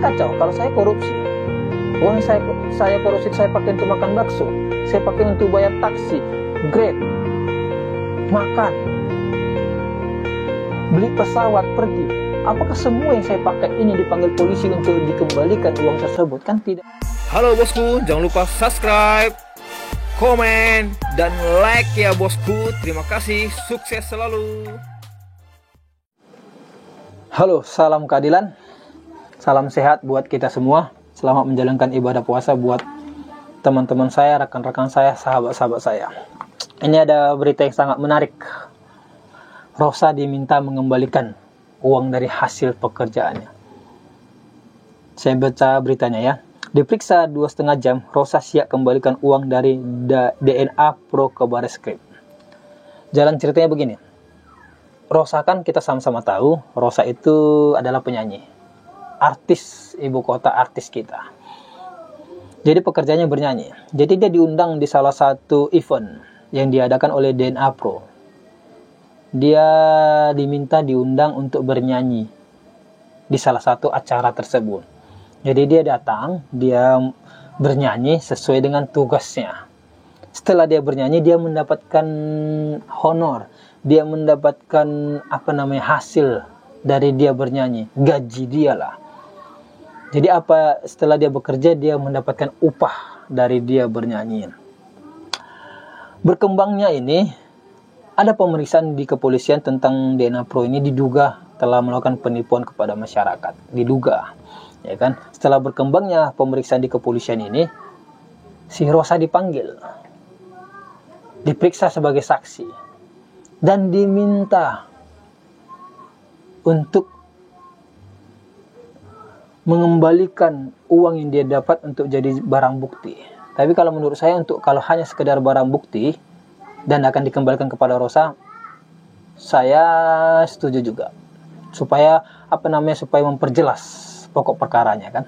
kacau. Kalau saya korupsi, uang saya korupsi, saya pakai untuk makan bakso, saya pakai untuk bayar taksi, Grab, makan, beli pesawat, pergi. Apakah semua yang saya pakai ini dipanggil polisi untuk dikembalikan uang tersebut? Kan tidak. Halo bosku, jangan lupa subscribe, komen, dan like ya bosku. Terima kasih, sukses selalu. Halo, salam keadilan, salam sehat buat kita semua. Selamat menjalankan ibadah puasa buat teman-teman saya, rekan-rekan saya, sahabat-sahabat saya. Ini ada berita yang sangat menarik. Rosa diminta mengembalikan uang dari hasil pekerjaannya. Saya baca beritanya ya. Diperiksa 2,5 jam, Rosa siap kembalikan uang dari DNA Pro ke Bareskrim. Jalan ceritanya begini. Rosa kan kita sama-sama tahu, Rosa itu adalah penyanyi, artis ibu kota, artis kita. Jadi pekerjaannya bernyanyi. Jadi dia diundang di salah satu event yang diadakan oleh DNA Pro. Dia diminta diundang untuk bernyanyi di salah satu acara tersebut. Jadi dia datang, dia bernyanyi sesuai dengan tugasnya. Setelah dia bernyanyi, dia mendapatkan honor, dia mendapatkan hasil dari dia bernyanyi, gaji dia lah. Jadi setelah dia bekerja, dia mendapatkan upah dari dia bernyanyi. Berkembangnya ini, ada pemeriksaan di kepolisian tentang DNA Pro ini diduga telah melakukan penipuan kepada masyarakat. Diduga, ya kan? Setelah berkembangnya pemeriksaan di kepolisian ini, si Rosa dipanggil, diperiksa sebagai saksi, dan diminta untuk mengembalikan uang yang dia dapat untuk jadi barang bukti. Tapi kalau menurut saya, kalau hanya sekedar barang bukti dan akan dikembalikan kepada Rosa, saya setuju juga. Supaya supaya memperjelas pokok perkaranya kan.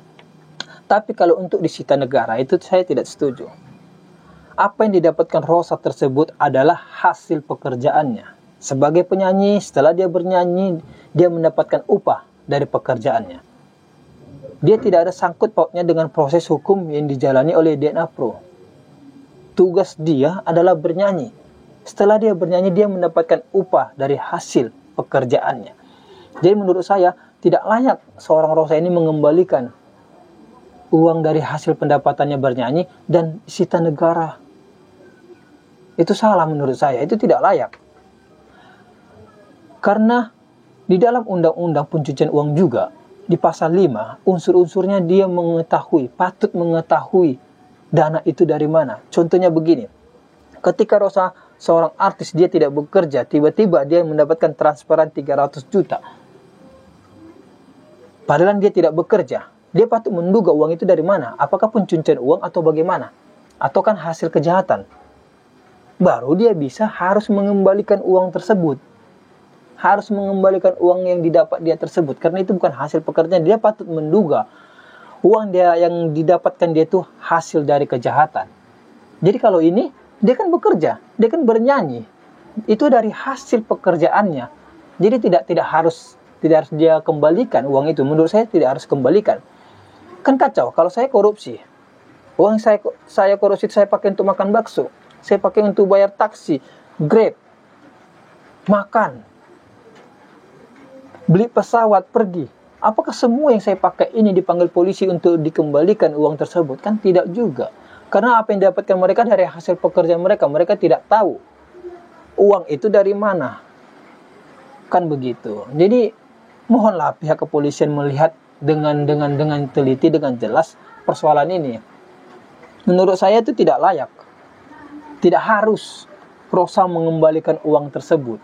Tapi kalau untuk disita negara, itu saya tidak setuju. Apa yang didapatkan Rosa tersebut adalah hasil pekerjaannya. Sebagai penyanyi, setelah dia bernyanyi, dia mendapatkan upah dari pekerjaannya. Dia tidak ada sangkut pautnya dengan proses hukum yang dijalani oleh DNA Pro. Tugas dia adalah bernyanyi. Setelah dia bernyanyi, dia mendapatkan upah dari hasil pekerjaannya. Jadi menurut saya, tidak layak seorang Rosa ini mengembalikan uang dari hasil pendapatannya bernyanyi dan disita negara. Itu salah menurut saya, itu tidak layak. Karena di dalam undang-undang pencucian uang juga, di pasal 5, unsur-unsurnya dia patut mengetahui dana itu dari mana. Contohnya begini, ketika Rosa seorang artis, dia tidak bekerja, tiba-tiba dia mendapatkan transferan 300 juta. Padahal dia tidak bekerja. Dia patut menduga uang itu dari mana. Apakah pencucian uang atau bagaimana? Atau kan hasil kejahatan. Baru dia harus mengembalikan uang tersebut. Harus mengembalikan uang yang didapat dia tersebut. Karena itu bukan hasil pekerjaan. Dia patut menduga uang dia yang didapatkan dia itu hasil dari kejahatan. Jadi kalau ini, dia kan bekerja, dia kan bernyanyi. Itu dari hasil pekerjaannya. Jadi tidak harus dia kembalikan uang itu. Menurut saya tidak harus kembalikan. Kan kacau kalau saya korupsi. Uang saya korupsi, saya pakai untuk makan bakso, saya pakai untuk bayar taksi, Grab, makan, beli pesawat, pergi. Apakah semua yang saya pakai ini dipanggil polisi untuk dikembalikan uang tersebut? Kan tidak juga. Karena apa yang didapatkan mereka dari hasil pekerjaan mereka, mereka tidak tahu uang itu dari mana. Kan begitu. Jadi mohonlah pihak kepolisian melihat dengan teliti, dengan jelas persoalan ini. Menurut saya itu tidak layak. Tidak harus Rosa mengembalikan uang tersebut.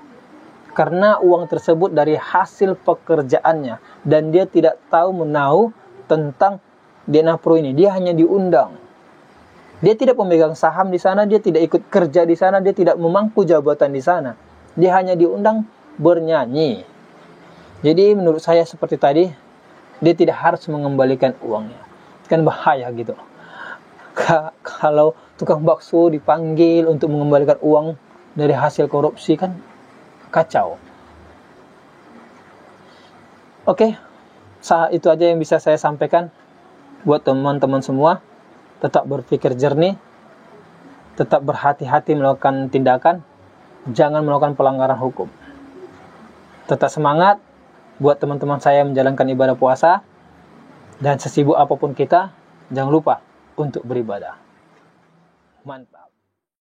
Karena uang tersebut dari hasil pekerjaannya. Dan dia tidak tahu menahu tentang DNA Pro ini. Dia hanya diundang. Dia tidak memegang saham di sana. Dia tidak ikut kerja di sana. Dia tidak memangku jabatan di sana. Dia hanya diundang bernyanyi. Jadi menurut saya seperti tadi, dia tidak harus mengembalikan uangnya. Kan bahaya gitu. Kalau tukang bakso dipanggil untuk mengembalikan uang dari hasil korupsi, kan kacau. Oke, Itu aja yang bisa saya sampaikan buat teman-teman semua. Tetap berpikir jernih, tetap berhati-hati melakukan tindakan, jangan melakukan pelanggaran hukum. Tetap semangat buat teman-teman saya menjalankan ibadah puasa, dan sesibuk apapun kita, jangan lupa untuk beribadah. Mantap.